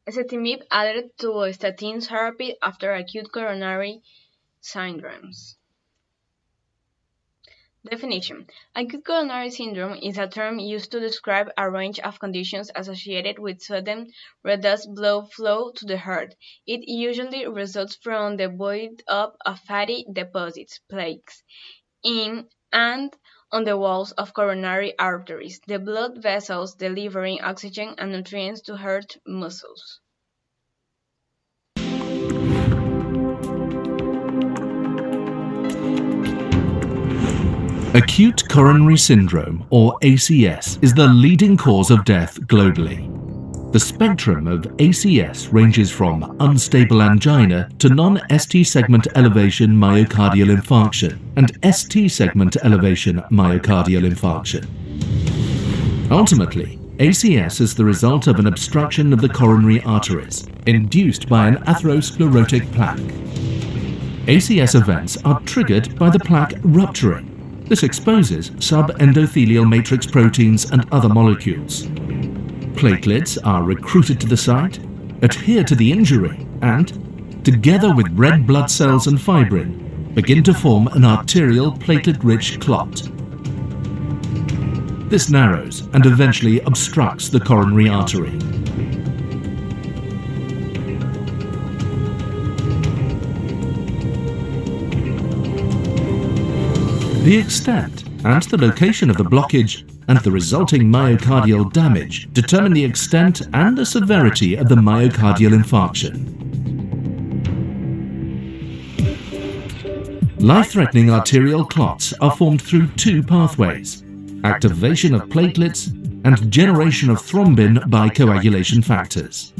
Ezetimibe added to statin therapy after acute coronary syndromes. Definition: acute coronary syndrome is a term used to describe a range of conditions associated with sudden reduced blood flow to the heart. It usually results from the build-up of fatty deposits, plaques, in and on the walls of coronary arteries, the blood vessels delivering oxygen and nutrients to heart muscles. Acute coronary syndrome, or ACS, is the leading cause of death globally. The spectrum of ACS ranges from unstable angina to non-ST segment elevation myocardial infarction and ST segment elevation myocardial infarction. Ultimately, ACS is the result of an obstruction of the coronary arteries induced by an atherosclerotic plaque. ACS events are triggered by the plaque rupturing. This exposes subendothelial matrix proteins and other molecules. Platelets are recruited to the site, adhere to the injury, and, together with red blood cells and fibrin, begin to form an arterial platelet-rich clot. This narrows and eventually obstructs the coronary artery. The extent and the location of the blockage and the resulting myocardial damage determine the extent and the severity of the myocardial infarction. Life-threatening arterial clots are formed through two pathways: activation of platelets and generation of thrombin by coagulation factors.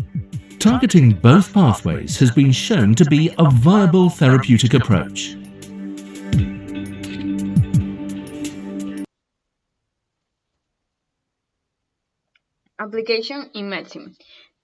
Targeting both pathways has been shown to be a viable therapeutic approach. Application in medicine.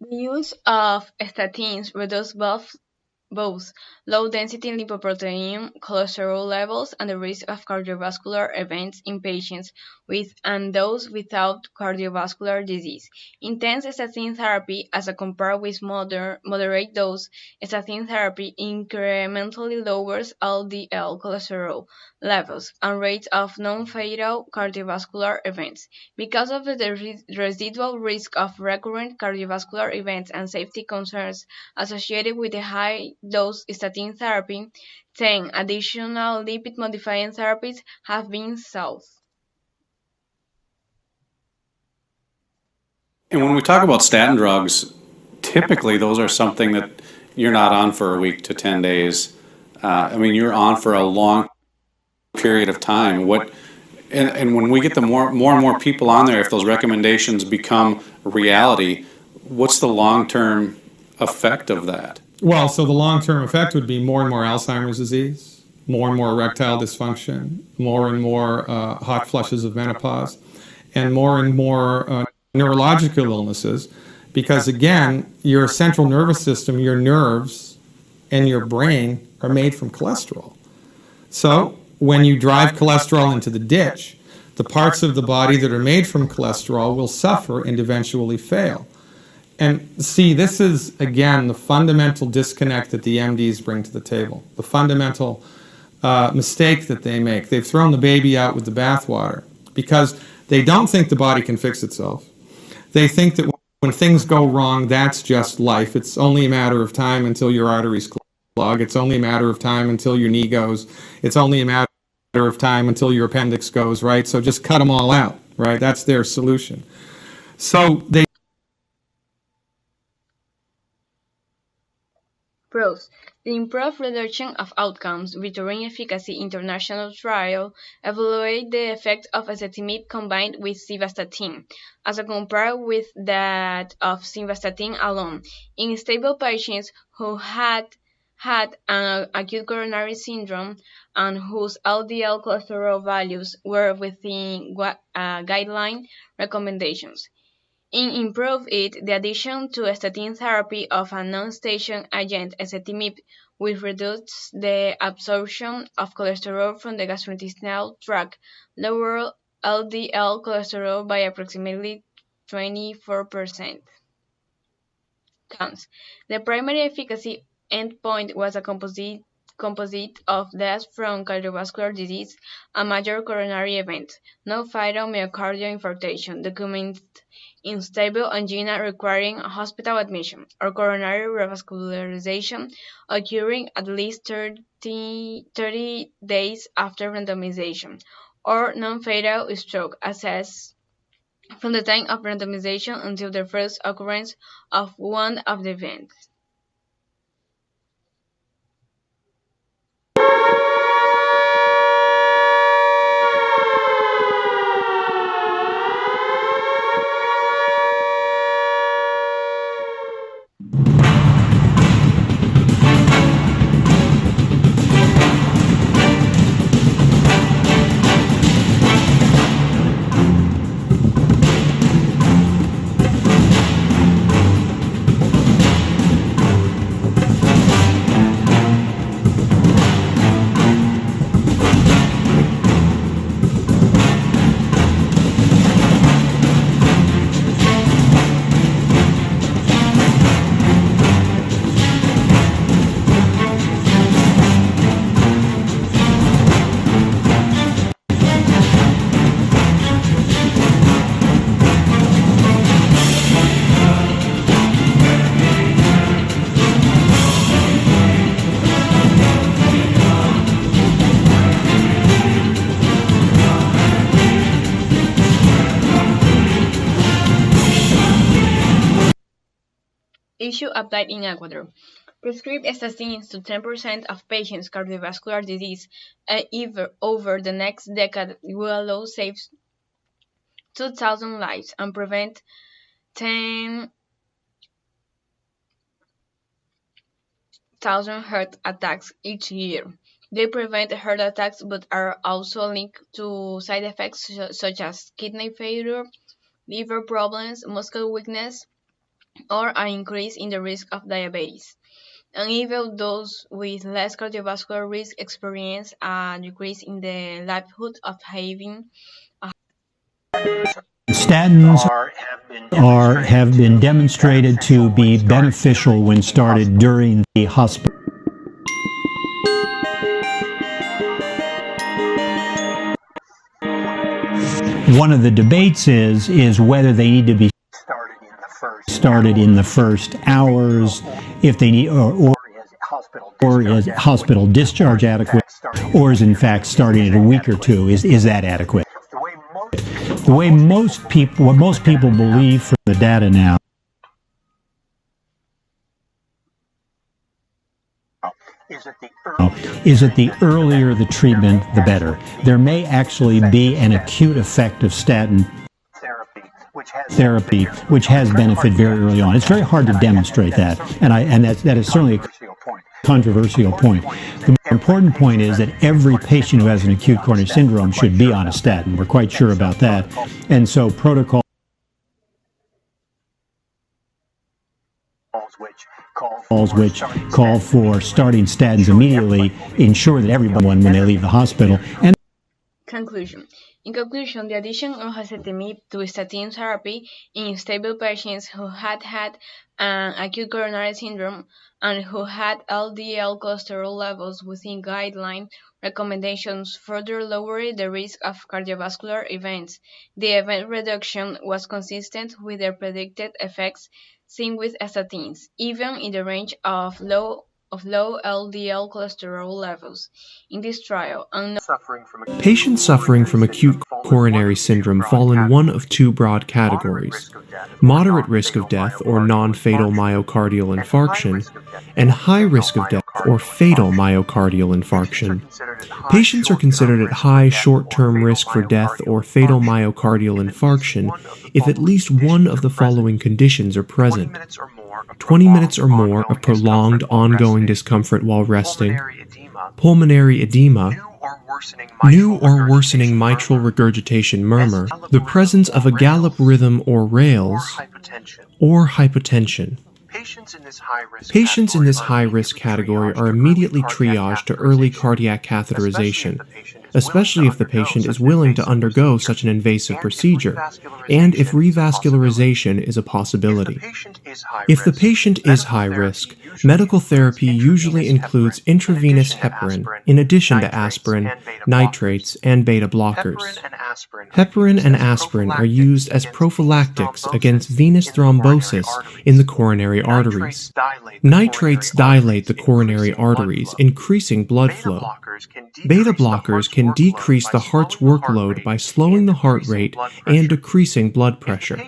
The use of statins reduces both low-density lipoprotein cholesterol levels and the risk of cardiovascular events in patients with and those without cardiovascular disease. Intense statin therapy, as compared with moderate dose statin therapy, incrementally lowers LDL cholesterol levels and rates of non-fatal cardiovascular events. Because of the residual risk of recurrent cardiovascular events and safety concerns associated with the high-dose statin therapy, 10 additional lipid-modifying therapies have been sought. And when we talk about statin drugs, typically those are something that you're not on for a week to 10 days. You're on for a long period of time. And when we get the more and more people on there, if those recommendations become reality, what's the long-term effect of that? Well, so the long-term effect would be more and more Alzheimer's disease, more and more erectile dysfunction, more and more hot flushes of menopause, and more neurological illnesses, because again, your central nervous system, your nerves, and your brain are made from cholesterol. So when you drive cholesterol into the ditch, the parts of the body that are made from cholesterol will suffer and eventually fail. And see, this is, again, the fundamental disconnect that the MDs bring to the table, the fundamental mistake that they make. They've thrown the baby out with the bathwater because they don't think the body can fix itself. They think that when things go wrong, that's just life. It's only a matter of time until your arteries clog. It's only a matter of time until your knee goes. It's only a matter of time until your appendix goes, right? So just cut them all out, right? That's their solution. So they... Pros: the improved reduction of outcomes. Victorian Efficacy International Trial evaluate the effect of ezetimibe combined with simvastatin, as compared with that of simvastatin alone, in stable patients who had an acute coronary syndrome and whose LDL cholesterol values were within guideline recommendations. In Improve It, the addition to statin therapy of a non-station agent, ezetimibe, will reduce the absorption of cholesterol from the gastrointestinal tract, lower LDL cholesterol by approximately 24%. counts. The primary efficacy endpoint was a composite of death from cardiovascular disease, a major coronary event, no fatal myocardial infarction, documented unstable angina requiring hospital admission, or coronary revascularization occurring at least 30 days after randomization, or non-fatal stroke assessed from the time of randomization until the first occurrence of one of the events. Issue applied in Ecuador. Prescribe statins to 10% of patients' cardiovascular disease over the next decade will allow save 2,000 lives and prevent 10,000 heart attacks each year. They prevent heart attacks but are also linked to side effects such as kidney failure, liver problems, muscle weakness, or an increase in the risk of diabetes. And even those with less cardiovascular risk experience a decrease in the likelihood of having a Statins have been demonstrated to be beneficial when started during the hospital. One of the debates is whether they need to be started in the first hours, if they need, or is hospital discharge adequate, or is in fact starting at a week or two. Is that adequate? The way what most people believe from the data now is that the earlier the treatment, the better. There may actually be an acute effect of statin therapy, which has benefit very early on. It's very hard to demonstrate that, and that is certainly a controversial point. The important point is that every patient who has an acute coronary syndrome should be on a statin. We're quite sure about that, and so protocols which call for starting statins immediately ensure that everyone, when they leave the hospital. And conclusion. In conclusion, the addition of ezetimibe to statin therapy in stable patients who had an acute coronary syndrome and who had LDL cholesterol levels within guideline recommendations further lowered the risk of cardiovascular events. The event reduction was consistent with the predicted effects seen with statins, even in the range of low LDL cholesterol levels. In this trial, patients suffering from acute coronary syndrome fall in one of two broad categories: moderate risk of death or non-fatal myocardial infarction, and high risk of death or fatal myocardial infarction. Patients are considered at high short-term risk for death or fatal myocardial infarction if at least one of the following conditions are present: 20 minutes or more of prolonged ongoing discomfort while resting, pulmonary edema, new or worsening mitral regurgitation murmur, the presence of a gallop rhythm or rales, or hypotension. Patients in this high-risk category are immediately triaged to early cardiac catheterization, especially if the patient is willing to undergo such an invasive procedure, and if revascularization is a possibility. If the patient is high risk, medical therapy usually includes intravenous heparin in addition to aspirin, nitrates, and beta blockers. Heparin and aspirin are used as prophylactics against venous thrombosis in the coronary arteries. Nitrates dilate the coronary arteries, increasing blood flow. Beta blockers can decrease the heart's workload by slowing the heart rate and decreasing blood pressure.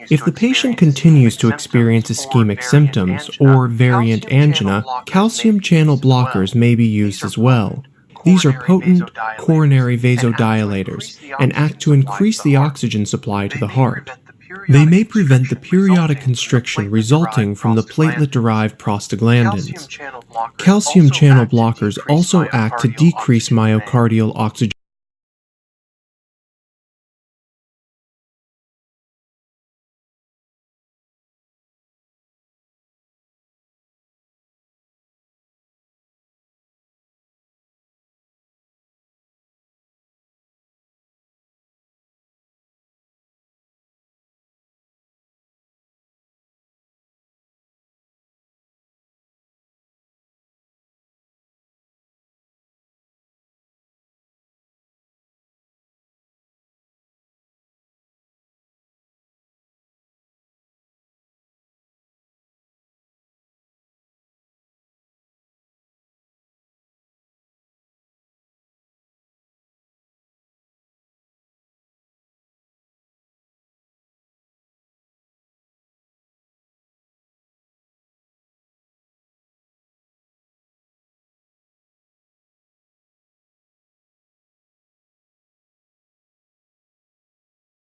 If the patient continues to experience ischemic symptoms or variant angina, calcium channel blockers may be used as well. These are potent coronary vasodilators and act to increase the oxygen supply to the heart. They may prevent the periodic constriction resulting from the platelet-derived prostaglandins. Calcium channel blockers also act to decrease myocardial oxygen